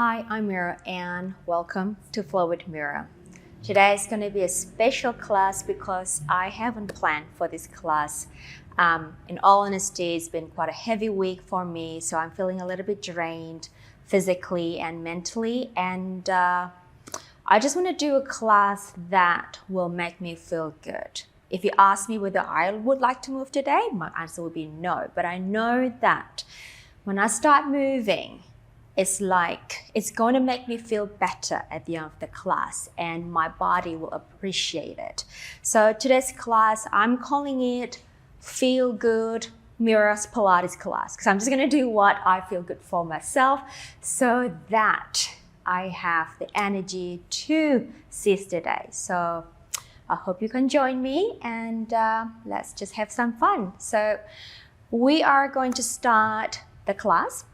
Hi, I'm Mira and welcome to Flow with Mira. Today is going to be a special class because I haven't planned for this class. In all honesty, it's been quite a heavy week for me, so I'm feeling a little bit drained physically and mentally, and I just want to do a class that will make me feel good. If you ask me whether I would like to move today, my answer would be no, but I know that when I start moving, it's like it's going to make me feel better at the end of the class and my body will appreciate it. So today's class, I'm calling it Feel Good Pilates class because I'm just going to do what I feel good for myself so that I have the energy to seize the day. So I hope you can join me and let's just have some fun. So we are going to start the class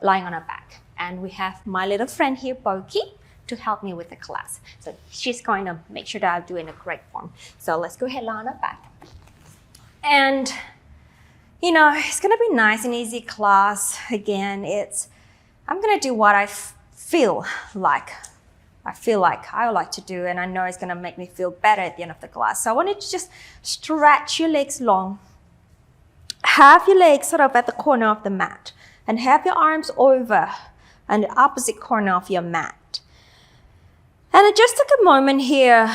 lying on our back. And we have my little friend here, Boki, to help me with the class. So she's going to make sure that I do it in a correct form. So let's go ahead, lie on our back. And, it's going to be nice and easy class. Again, I'm going to do what I feel like I would like to do. And I know it's going to make me feel better at the end of the class. So I want you to just stretch your legs long. Have your legs sort of at the corner of the mat. And have your arms over on the opposite corner of your mat. And just take a moment here,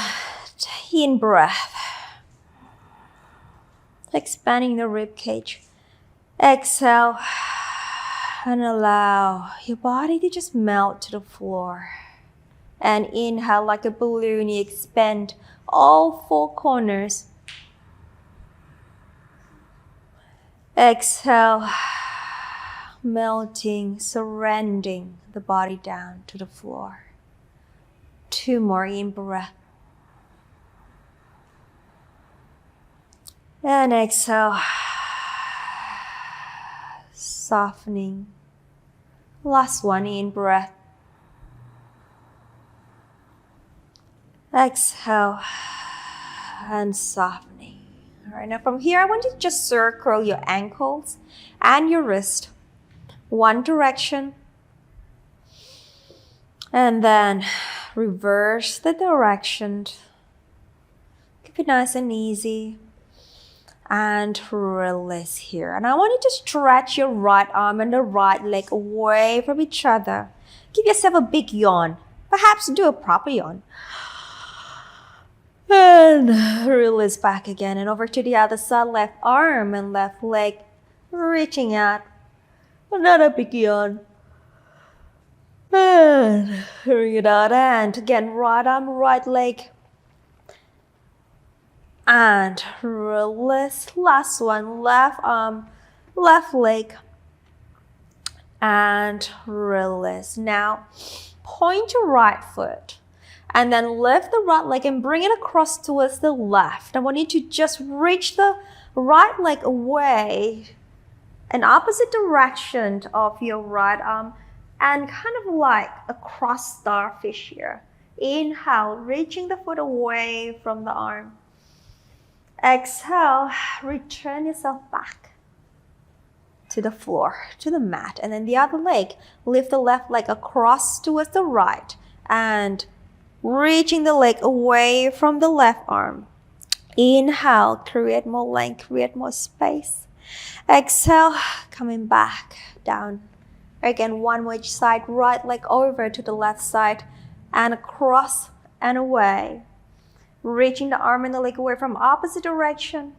in breath. Expanding the rib cage. Exhale and allow your body to just melt to the floor. And inhale like a balloon, you expand all four corners. Exhale. Melting, surrendering the body down to the floor. 2 more in breath. And exhale. Softening. Last one in breath. Exhale. And softening. All right, now from here, I want you to just circle your ankles and your wrist. One direction, and then reverse the direction. Keep it nice and easy, and release here. And I want you to stretch your right arm and the right leg away from each other. Give yourself a big yawn. Perhaps do a proper yawn. And release back again, and over to the other side, left arm and left leg reaching out. Another big yawn. And breathe out. And again, right arm, right leg. And release. Last one, left arm, left leg. And release. Now, point your right foot. And then lift the right leg and bring it across towards the left. I want you to just reach the right leg away an opposite direction of your right arm and kind of like a cross starfish here. Inhale, reaching the foot away from the arm. Exhale, return yourself back to the floor, to the mat. And then the other leg, lift the left leg across towards the right and reaching the leg away from the left arm. Inhale, create more length, create more space. Exhale, coming back down. Again, one more each side, right leg over to the left side and across and away. Reaching the arm and the leg away from opposite direction.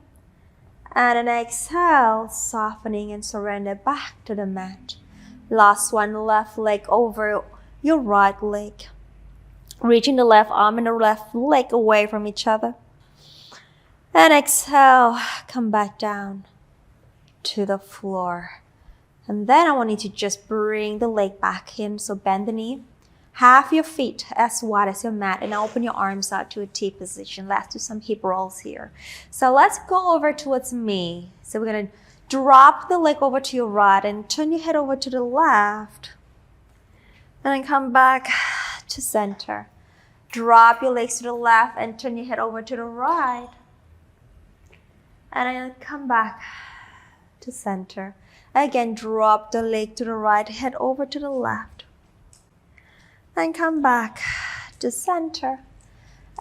And an exhale, softening and surrender back to the mat. Last one, left leg over your right leg. Reaching the left arm and the left leg away from each other. And exhale, come back down to the floor. And then I want you to just bring the leg back in. So bend the knee. Have your feet as wide as your mat and open your arms out to a T position. Let's do some hip rolls here. So let's go over towards me. So we're going to drop the leg over to your right and turn your head over to the left. And then come back to center. Drop your legs to the left and turn your head over to the right. And then come back to center. Again, drop the leg to the right, head over to the left. And come back to center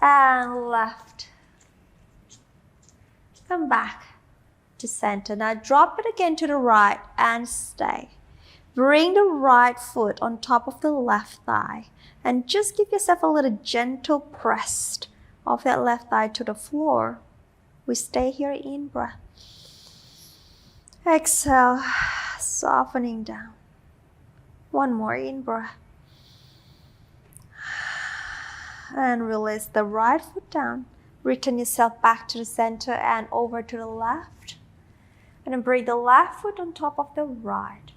and left. Come back to center. Now drop it again to the right and stay. Bring the right foot on top of the left thigh and just give yourself a little gentle press of that left thigh to the floor. We stay here, in breath. Exhale, softening down. One more in breath. And release the right foot down. Return yourself back to the center and over to the left. And then bring the left foot on top of the right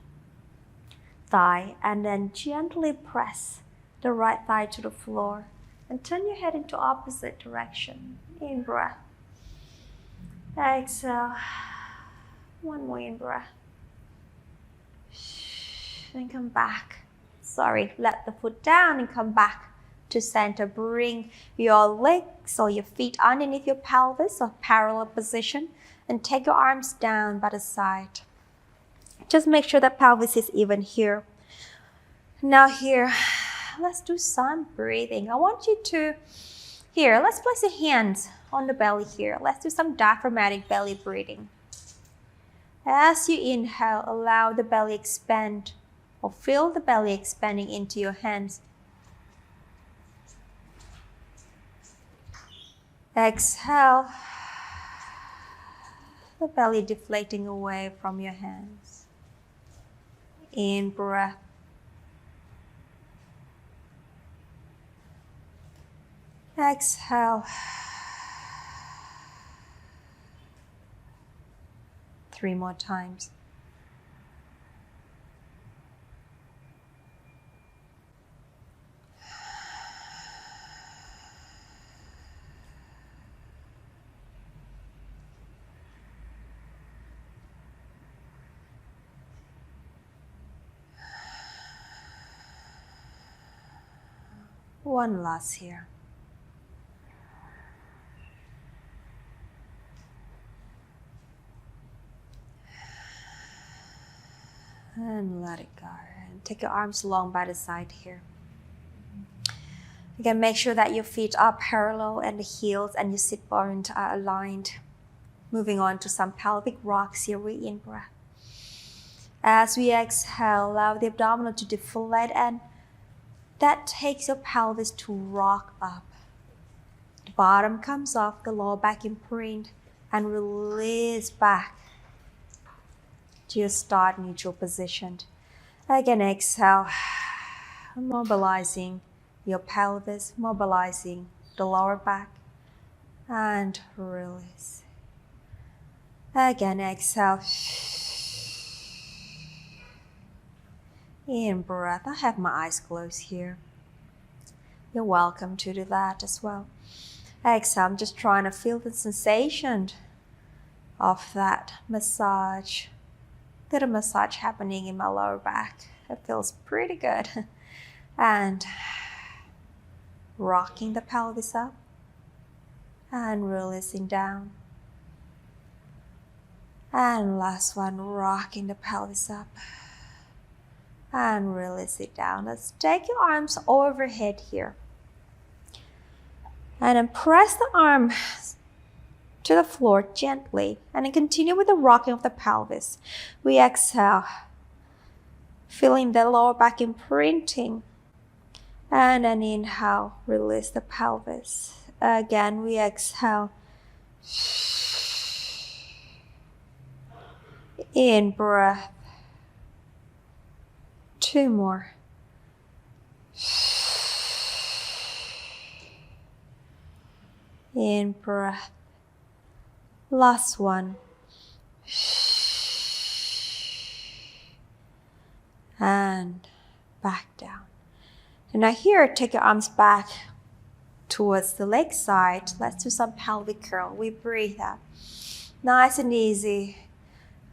thigh and then gently press the right thigh to the floor and turn your head into opposite direction. In breath. Exhale. One more in breath. Then come back. Let the foot down and come back to center. Bring your legs or your feet underneath your pelvis or parallel position and take your arms down by the side. Just make sure that pelvis is even here. Now here, let's do some breathing. I want you to, let's place your hands on the belly here. Let's do some diaphragmatic belly breathing. As you inhale, allow the belly expand or feel the belly expanding into your hands. Exhale, the belly deflating away from your hands. In breath. Exhale. 3 more times. One last here. And let it go. And take your arms long by the side here. Again, make sure that your feet are parallel and the heels and your sit bones are aligned. Moving on to some pelvic rocks here. We in breath. As we exhale, allow the abdominal to deflate, and that takes your pelvis to rock up. The bottom comes off, the lower back imprint, and release back to your start neutral position. Again, exhale, mobilizing your pelvis, mobilizing the lower back, and release. Again, exhale. In breath. I have my eyes closed here. You're welcome to do that as well. Exhale, I'm just trying to feel the sensation of that massage. Little massage happening in my lower back. It feels pretty good. And rocking the pelvis up and releasing down. And last one, rocking the pelvis up and release it down. Let's take your arms overhead here. And then press the arm to the floor gently. And then continue with the rocking of the pelvis. We exhale, feeling the lower back imprinting. And then inhale, release the pelvis. Again, we exhale. In breath. 2 more. In breath. Last one. And back down. And now here, take your arms back towards the leg side. Let's do some pelvic curl. We breathe out. Nice and easy.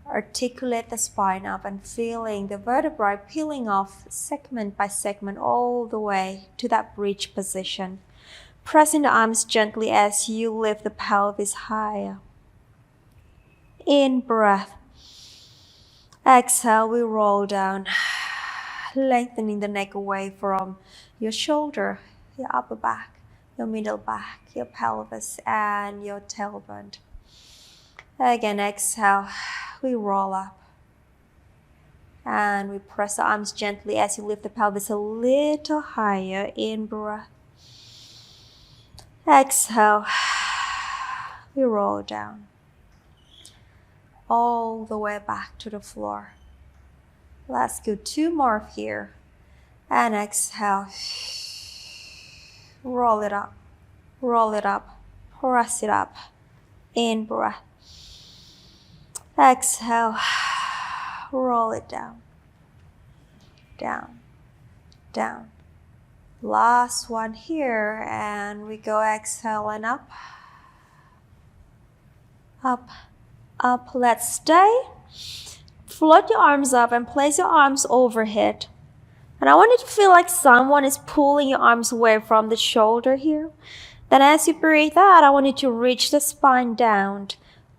Articulate the spine up and feeling the vertebrae peeling off segment by segment all the way to that bridge position. Pressing the arms gently as you lift the pelvis higher. In breath. Exhale, we roll down. lengthening the neck away from your shoulder, your upper back, your middle back, your pelvis, and your tailbone. Again, exhale, we roll up. And we press the arms gently as you lift the pelvis a little higher. In breath. Exhale, we roll down. All the way back to the floor. Let's do 2 more here. And exhale. Roll it up. Roll it up. Press it up. In breath. Exhale. Roll it down. Down. Down. Last one here. And we go exhale and up. Up. Up. Let's stay. Float your arms up and place your arms overhead. And I want you to feel like someone is pulling your arms away from the shoulder here. Then as you breathe out, I want you to reach the spine down.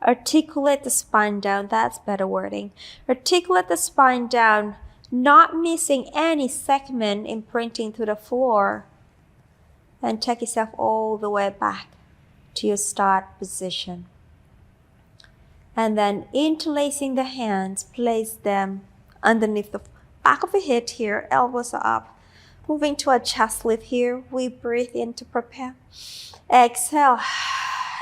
Articulate the spine down. That's better wording. Articulate the spine down, not missing any segment imprinting to the floor. And take yourself all the way back to your start position. And then interlacing the hands, place them underneath the back of the head here, elbows are up. Moving to a chest lift here, we breathe in to prepare. Exhale,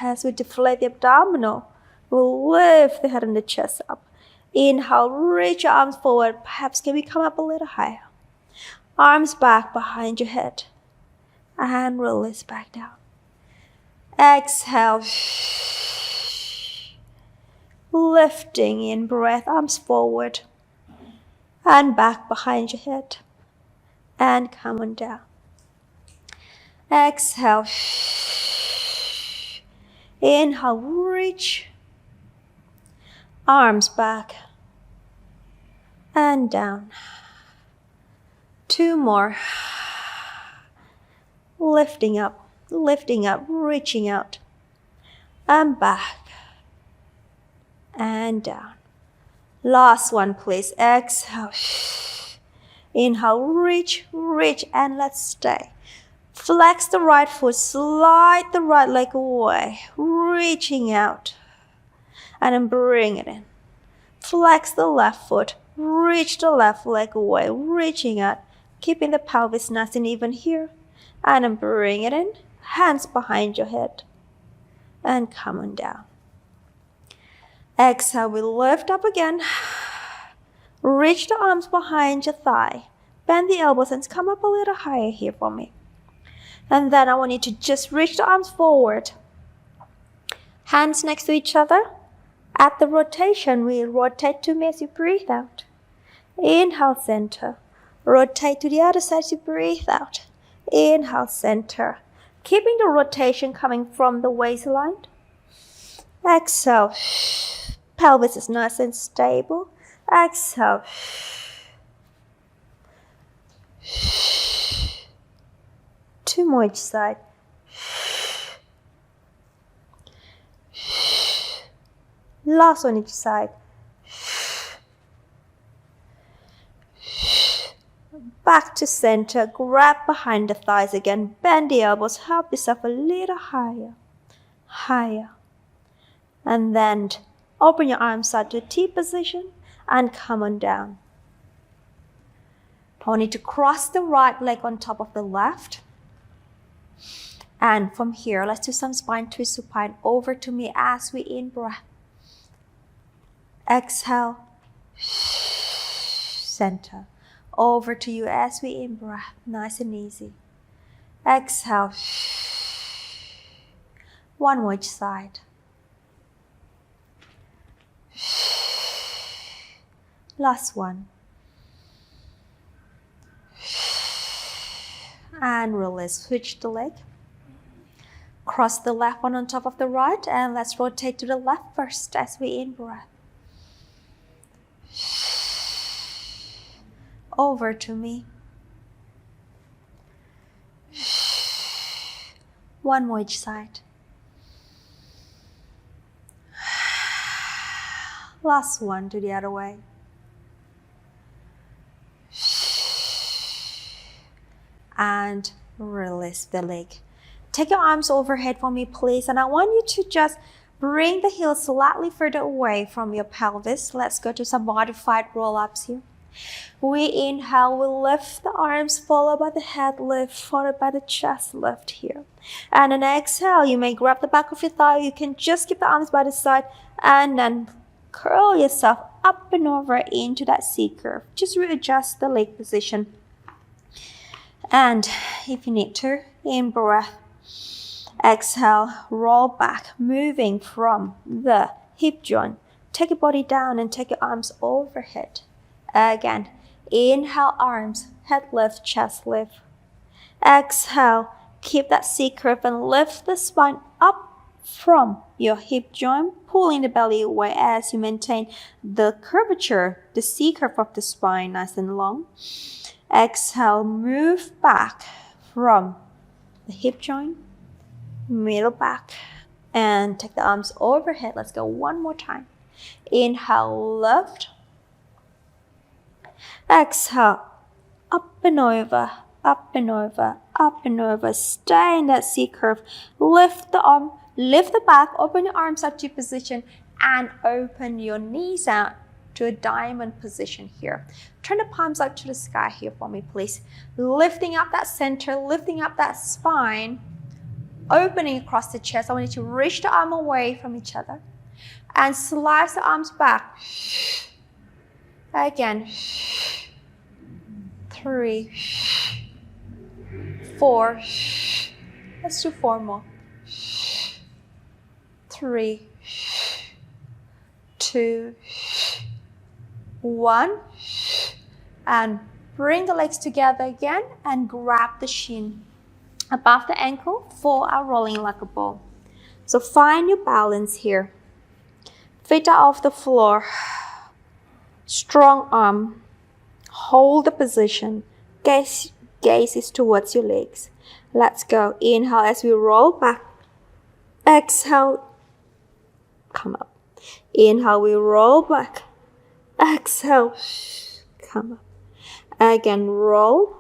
as we deflate the abdominal, we'll lift the head and the chest up. Inhale, reach your arms forward, perhaps can we come up a little higher. Arms back behind your head, and release back down. Exhale. Lifting in breath, arms forward and back behind your head and come on down. Exhale. Inhale, reach. Arms back and down. 2 more. Lifting up, reaching out and back. And down. Last one, please. Exhale. Inhale, reach, and let's stay. Flex the right foot, slide the right leg away, reaching out. And then bring it in. Flex the left foot, reach the left leg away, reaching out, keeping the pelvis nice and even here. And then bring it in, hands behind your head. And come on down. Exhale, we lift up again. Reach the arms behind your thigh. Bend the elbows and come up a little higher here for me. And then I want you to just reach the arms forward. Hands next to each other. At the rotation, we rotate to me as you breathe out. Inhale, center. Rotate to the other side as you breathe out. Inhale, center. Keeping the rotation coming from the waistline. Exhale. Pelvis is nice and stable. Exhale. Two more each side. Last one each side. Back to center. Grab behind the thighs again. Bend the elbows. Help yourself a little higher. Higher. And then open your arms out to a T position and come on down. I want you to cross the right leg on top of the left. And from here, let's do some spine twist supine over to me as we in-breath. Exhale. Center. Over to you as we in-breath. Nice and easy. Exhale. One more each side. Last one. And release. Switch the leg. Cross the left one on top of the right, and let's rotate to the left first as we in-breath. Over to me. One more each side. Last one to the other way. and release the leg. Take your arms overhead for me, please. And I want you to just bring the heels slightly further away from your pelvis. Let's go to some modified roll-ups here. We inhale, we lift the arms, followed by the head lift, followed by the chest lift here. And then exhale, you may grab the back of your thigh. You can just keep the arms by the side and then curl yourself up and over into that C curve. Just readjust the leg position. And if you need to, in breath, exhale, roll back, moving from the hip joint. Take your body down and take your arms overhead. Again, inhale, arms, head lift, chest lift. Exhale, keep that C curve and lift the spine up from your hip joint, pulling the belly away as you maintain the curvature, the C curve of the spine, nice and long. Exhale, move back from the hip joint, middle back, and take the arms overhead. Let's go one more time. Inhale, lift. Exhale, up and over, up and over, up and over. Stay in that C curve. Lift the arm, lift the back, open your arms up to position, and open your knees out to a diamond position here. Turn the palms up to the sky here for me, please. Lifting up that center, lifting up that spine, opening across the chest. I want you to reach the arm away from each other and slice the arms back. Again. 3, 4. Let's do 4 more. 3, 2, 1. And bring the legs together again and grab the shin above the ankle for our rolling like a ball. So find your balance here. Feet are off the floor. Strong arm. Hold the position. Gaze is towards your legs. Let's go. Inhale as we roll back. Exhale. Come up. Inhale, we roll back. Exhale. Come up. Again, roll.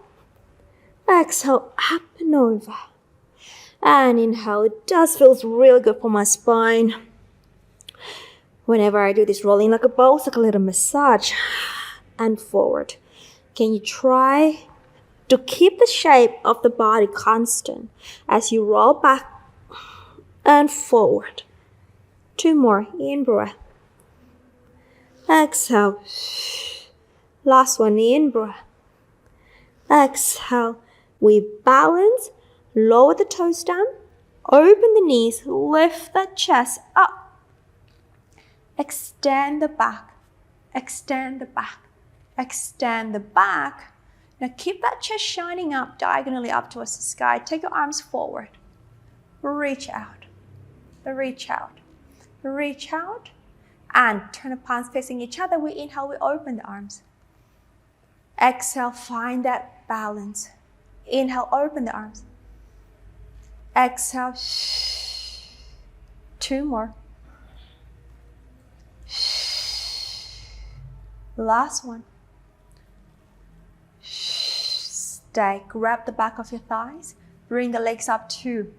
Exhale, up and over. And inhale. It does feel really good for my spine. Whenever I do this rolling like a ball, it's like a little massage. And forward. Can you try to keep the shape of the body constant as you roll back and forward? 2 more. In breath. Exhale. Last one. In breath. Exhale. We balance. Lower the toes down. Open the knees. Lift the chest up. Extend the back. Extend the back. Extend the back. Now keep that chest shining up, diagonally up towards the sky. Take your arms forward. Reach out. Reach out. Reach out. And turn the palms facing each other. We inhale, we open the arms. Exhale, find that balance. Inhale, open the arms. Exhale. 2 more. Last one. Stay. Grab the back of your thighs. Bring the legs up to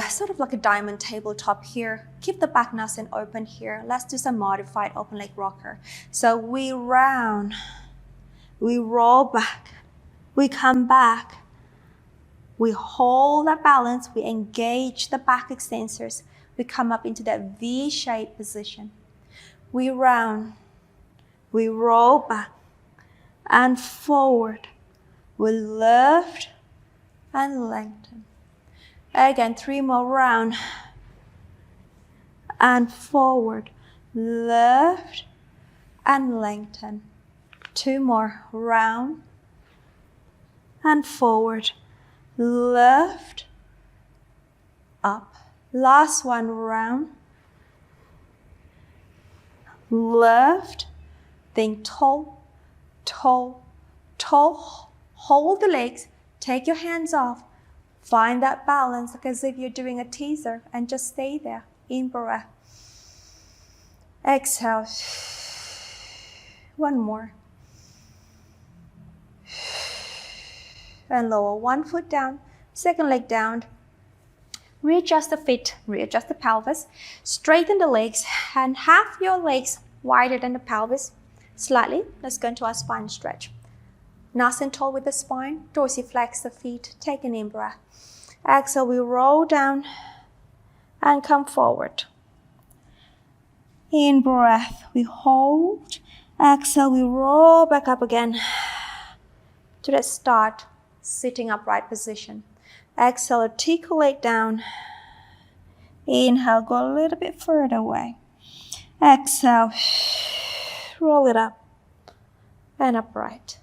sort of like a diamond tabletop here. Keep the back nice and open here. Let's do some modified open leg rocker. So we round. We roll back. We come back. We hold that balance. We engage the back extensors. We come up into that V-shaped position. We round. We roll back and forward. We lift and lengthen. Again, 3 more round and forward. Lift and lengthen. 2 more round and forward. Lift up. Last one round. Lift. Think toe, toe, toe. Hold the legs. Take your hands off. Find that balance like as if you're doing a teaser and just stay there. In breath. Exhale. 1 more. and lower. One foot down, second leg down. Readjust the feet, readjust the pelvis. Straighten the legs and have your legs wider than the pelvis. Slightly. Let's go into our spine stretch. Nice and tall with the spine. Dorsiflex the feet. Take an in-breath. Exhale, we roll down and come forward. In-breath, we hold. Exhale, we roll back up again to that start sitting upright position. Exhale, articulate down. Inhale, go a little bit further away. Exhale, roll it up and upright.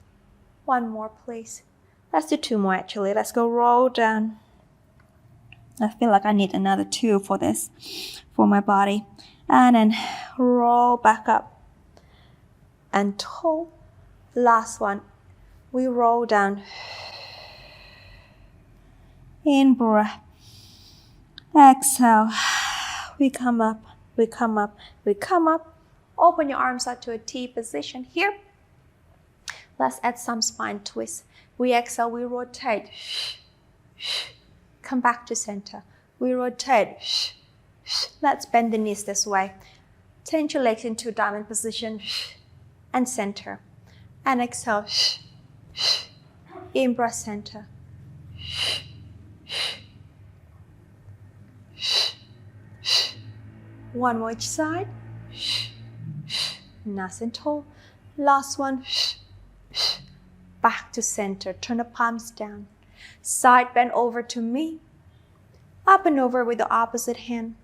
One more, please. Let's do 2 more actually. Let's go roll down. I feel like I need another 2 for this, for my body. And then roll back up and tall. Last one. We roll down. In breath. Exhale. We come up, we come up, we come up. Open your arms out to a T position here. Let's add some spine twist. We exhale, we rotate. Come back to center. We rotate. Let's bend the knees this way. Turn your legs into diamond position and center. And exhale. In breath, center. One more each side. Nice and tall. Last one. Back to center. Turn the palms down. Side bend over to me. Up and over with the opposite hand.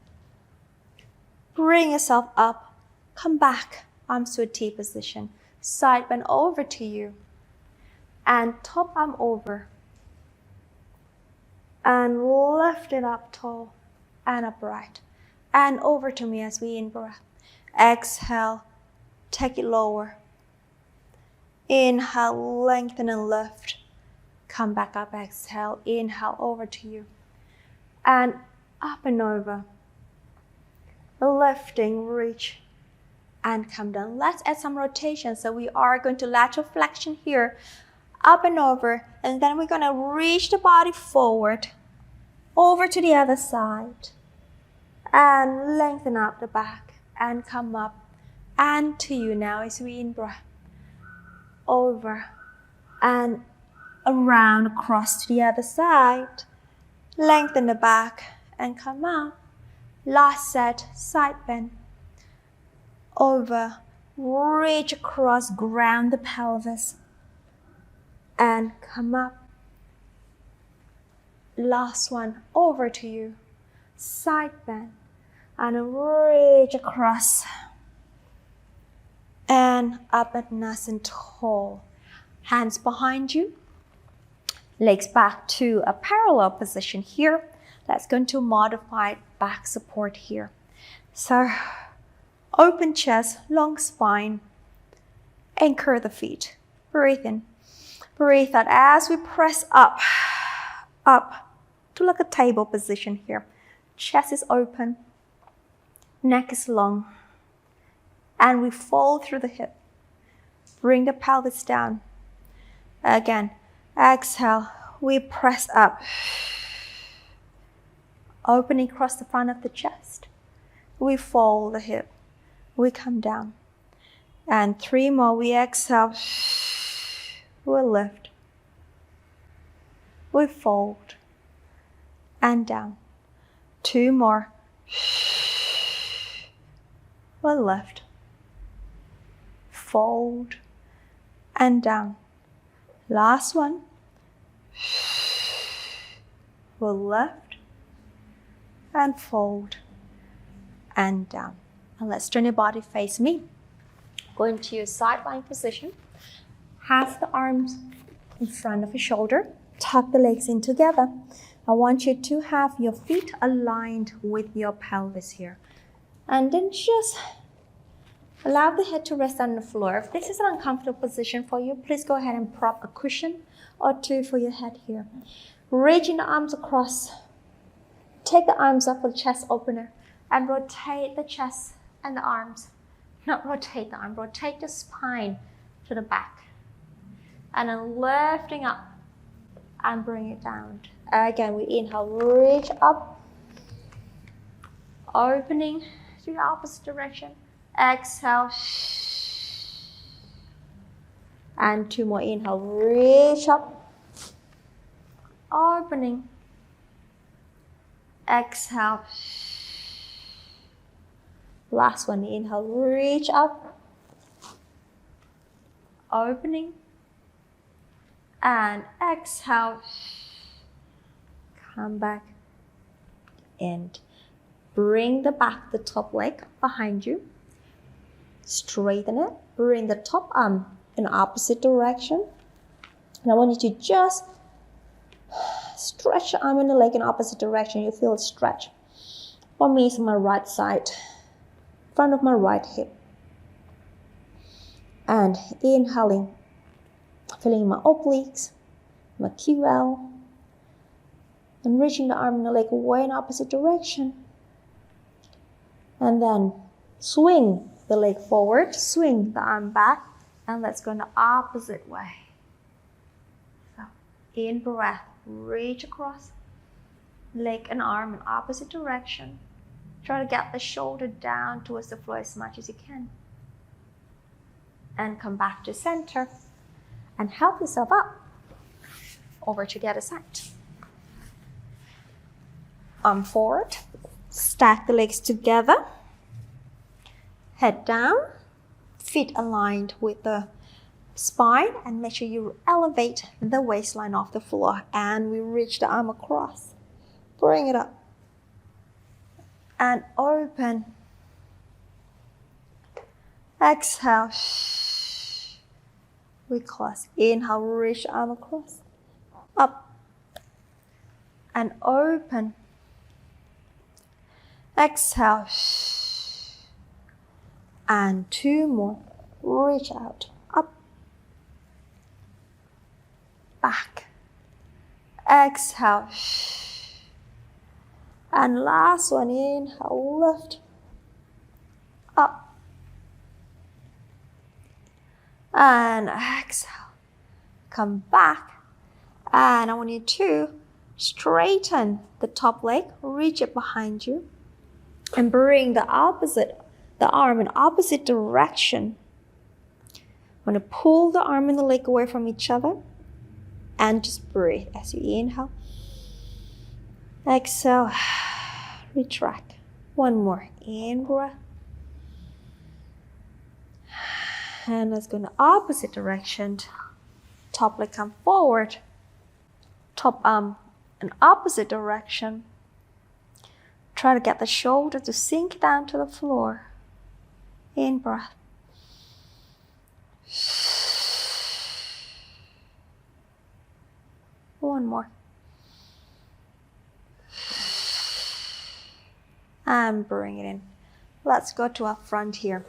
Bring yourself up. Come back. Arms to a T position. Side bend over to you. And top arm over. And lift it up tall and upright. And over to me as we in-breath. Exhale, take it lower. Inhale, lengthen and lift. Come back up, exhale, inhale, over to you. And up and over. Lifting, reach, and come down. Let's add some rotation. So we are going to lateral flexion here. Up and over. And then we're going to reach the body forward. Over to the other side. And lengthen up the back and come up and to you now as we in-breath. Over and around across to the other side. Lengthen the back and come up. Last set, side bend. Over, reach across, ground the pelvis and come up. Last one, over to you. Side bend and reach across and up and nice and tall. Hands behind you, legs back to a parallel position here. Let's go into modified back support here. So open chest, long spine, anchor the feet. Breathe in, breathe out as we press up to like a table position here. Chest is open, neck is long, and we fold through the hip. Bring the pelvis down. Again, exhale, we press up. Opening across the front of the chest. We fold the hip. We come down. And 3 more, we exhale. We'll lift. We fold. And down. 2 more. We'll lift. Fold. And down. Last one. We'll lift. And fold. And down. And let's turn your body face me. Go into your side lying position. Have the arms in front of your shoulder. Tuck the legs in together. I want you to have your feet aligned with your pelvis here. And then just allow the head to rest on the floor. If this is an uncomfortable position for you, please go ahead and prop a cushion or 2 for your head here. Reaching the arms across. Take the arms up for the chest opener and rotate the chest and the arms. Not rotate the arm, rotate the spine to the back. And then lifting up and bring it down. Again, we inhale, reach up, opening to the opposite direction. Exhale, and 2 more. Inhale, reach up, opening. Exhale. Last one. Inhale, reach up, opening. And exhale. Come back and bring the top leg behind you. Straighten it. Bring the top arm in opposite direction. And I want you to just stretch the arm and the leg in opposite direction. You feel it stretch. For me, it's my right side, front of my right hip. And inhaling, feeling my obliques, my QL, and reaching the arm and the leg away in opposite direction. And then swing the leg forward, swing the arm back, and let's go in the opposite way. So, in breath, reach across, leg and arm in opposite direction. Try to get the shoulder down towards the floor as much as you can. And come back to center and help yourself up over to the other side. Arm forward, stack the legs together, head down, feet aligned with the spine, and make sure you elevate the waistline off the floor. And we reach the arm across, bring it up, and open. Exhale, we close. Inhale, reach the arm across, up, and open. Exhale, and 2 more. Reach out, up, back. Exhale, and last one. Inhale, lift, up, and exhale. Come back, and I want you to straighten the top leg, reach it behind you, and bring the arm in opposite direction. I'm going to pull the arm and the leg away from each other and just breathe as you inhale. Exhale, retract. 1 more. In breath. And let's go in the opposite direction. Top leg come forward. Top arm in opposite direction. Try to get the shoulder to sink down to the floor. In breath. One more. And bring it in. Let's go to our front here.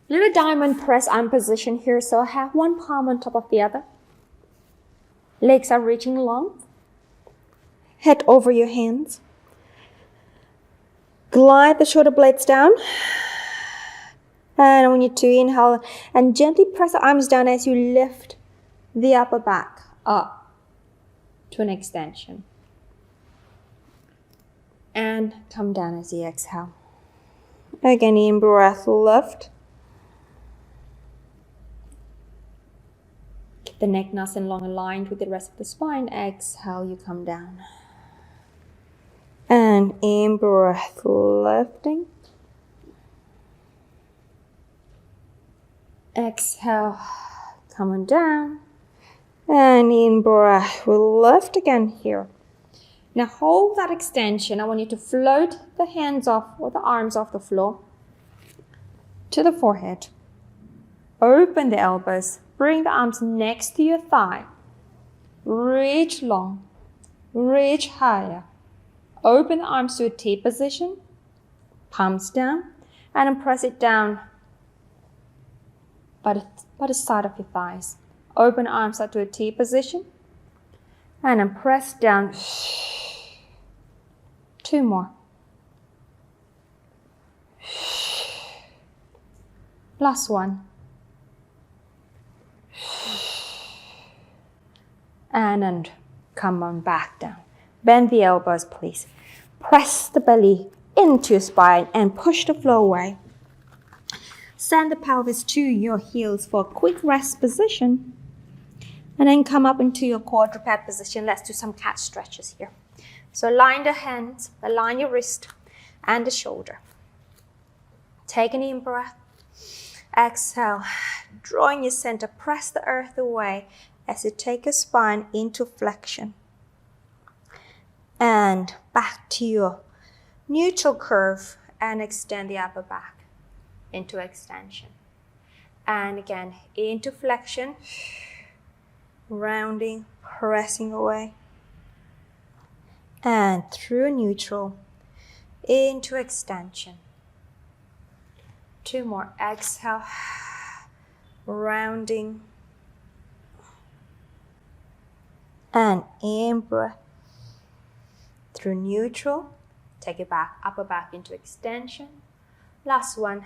Little diamond press arm position here. So I have one palm on top of the other. Legs are reaching long. Head over your hands. Glide the shoulder blades down. And I want you to inhale and gently press the arms down as you lift the upper back up to an extension. And come down as you exhale. Again, in breath, lift. Keep the neck nice and long aligned with the rest of the spine. Exhale, you come down. And in breath, lifting. Exhale, coming down. And in breath, we'll lift again here. Now hold that extension. I want you to float the hands off or the arms off the floor to the forehead. Open the elbows. Bring the arms next to your thigh. Reach long. Reach higher. Open the arms to a T position, palms down, and then press it down by the side of your thighs. Open arms up to a T position, and then press down. 2 more. Last one. And then come on back down. Bend the elbows, please. Press the belly into your spine and push the floor away. Send the pelvis to your heels for a quick rest position. And then come up into your quadruped position. Let's do some cat stretches here. So align the hands, align your wrist and the shoulder. Take an in breath. Exhale. Drawing your center, press the earth away as you take your spine into flexion. And back to your neutral curve and extend the upper back into extension. And again, into flexion, rounding, pressing away. And through neutral, into extension. 2 more. Exhale, rounding. And in breath. Through neutral, take it back, upper back into extension. Last one.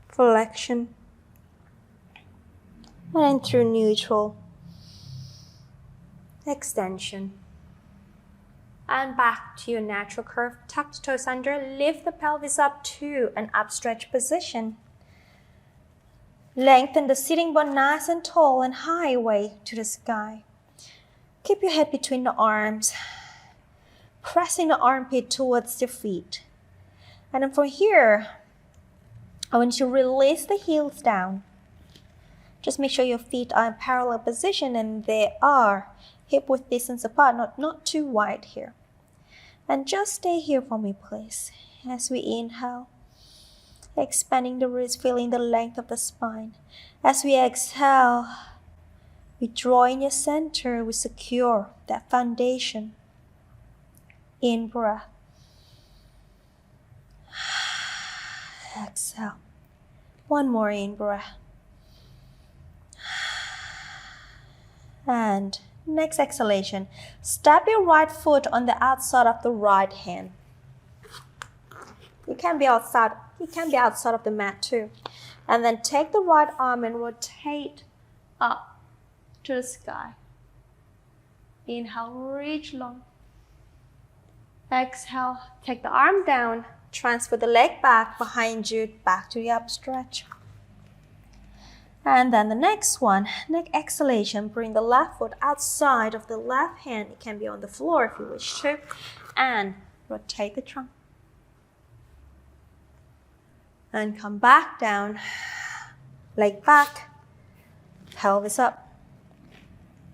Flexion. And then through neutral, extension. And back to your natural curve. Tuck the toes under, lift the pelvis up to an upstretch position. Lengthen the sitting bone nice and tall and high away to the sky. Keep your head between the arms, pressing the armpit towards your feet. And then from here, I want you to release the heels down. Just make sure your feet are in parallel position and they are hip width distance apart, not too wide here. And just stay here for me, please. As we inhale, expanding the wrist, feeling the length of the spine. As we exhale, we draw in your center, we secure that foundation. In breath. Exhale. One more in breath. And next exhalation, step your right foot on the outside of the right hand. You can be outside of the mat too. And then take the right arm and rotate up to the sky. Inhale, reach long. Exhale, take the arm down, transfer the leg back behind you, back to the upstretch. And then the next one, next exhalation, bring the left foot outside of the left hand. It can be on the floor if you wish to. And rotate the trunk. And come back down, leg back, pelvis up.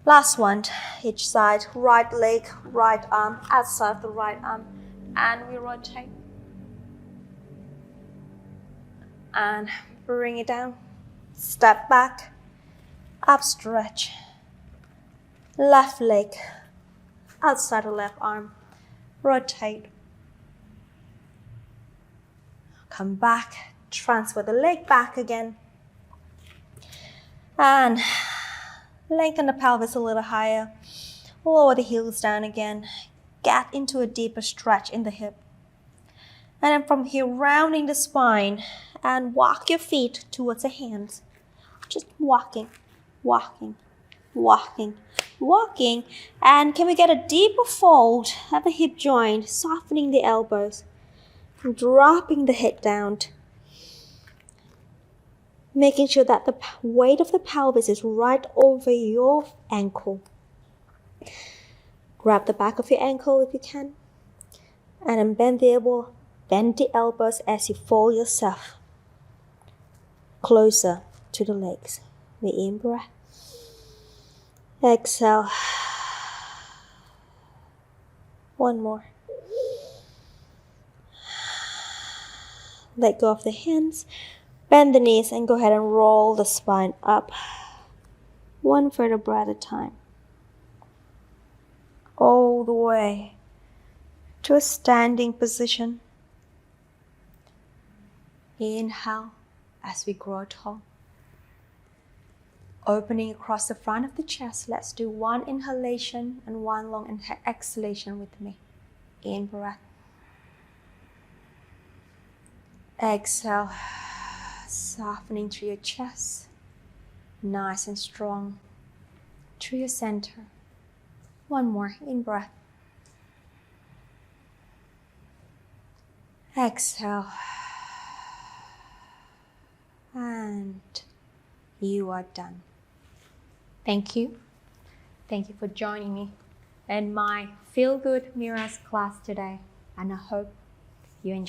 Last one, each side, right leg, right arm, outside of the right arm. And we rotate. And bring it down. Step back, up stretch, left leg, outside the left arm, rotate. Come back, transfer the leg back again. And lengthen the pelvis a little higher, lower the heels down again, get into a deeper stretch in the hip. And then from here, rounding the spine and walk your feet towards the hands. Just walking, walking, walking, walking. And can we get a deeper fold at the hip joint, softening the elbows, dropping the head down, making sure that the weight of the pelvis is right over your ankle. Grab the back of your ankle if you can, and then bend the elbows as you fold yourself closer to the legs. We in breath. Exhale. One more. Let go of the hands. Bend the knees and go ahead and roll the spine up. One vertebra at a time. All the way to a standing position. Inhale as we grow tall. Opening across the front of the chest. Let's do one inhalation and one long exhalation with me. In breath. Exhale. Softening through your chest. Nice and strong. to your center. One more in breath. Exhale. And you are done. Thank you. Thank you for joining me in my Feel Good Mirrors class today. And I hope you enjoy.